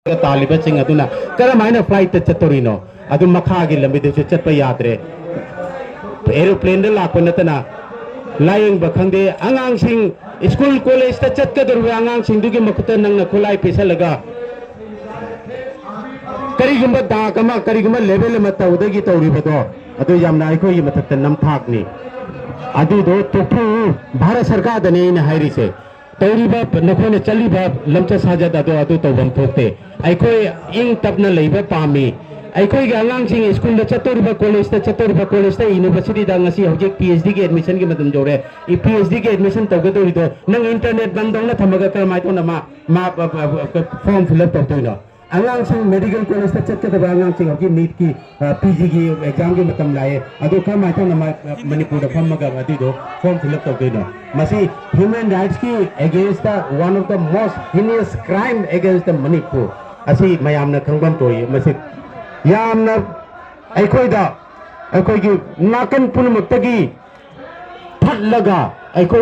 तालिबसिंग अदुना करमायना flight चतोरिनो अदु मखागी लंबिदुसु चतप याद्रे aeroplane लाप नतना lying बखंदे अंगांसिंग school college ता चतकदरु अंगांसिंग दुगी मखुत नंगना खुलाई पिसलगा करिगुम दागमा करिगुम level म तौदगी तौरिबदो अदु यामना अखोई मथत नमथाकनी अदु दो तोफु भारत सरकार दने न हाइरिसे तौरीब नखोने चलीब लमचा साजद अदो अदु तौबम थोकते अखोई इंग तपना लेब पामी अखोई के अंगांसिंग स्कूल दा चतोरिब कॉलेज दा यूनिवर्सिटी दा ngasi हौजिक पीएचडी के एडमिशन के मतम जोरे ई पीएचडी के एडमिशन तौगदोरिदो नंग इंटरनेट बंदौना थमगा करमाय तो मा फॉर्म फिलअप तौतोइनो अंगांसिंग मेडिकल कॉलेज दा चतकदब अंगांसिंग हौजि नीट की पीजी की एग्जाम के मतम लाए अदो करमाय तो मणिपुर दा फमगा अदुदो फॉर्म फिलअप तौतोइनो मसी ह्यूमन राइट्स की against the one of the most heinous crime against the Manipur असी मयामना खंगबम तोई मसी यामना अखोइदा अखोइगी नाकन पुनमुक्तगी फटलगा अखोइ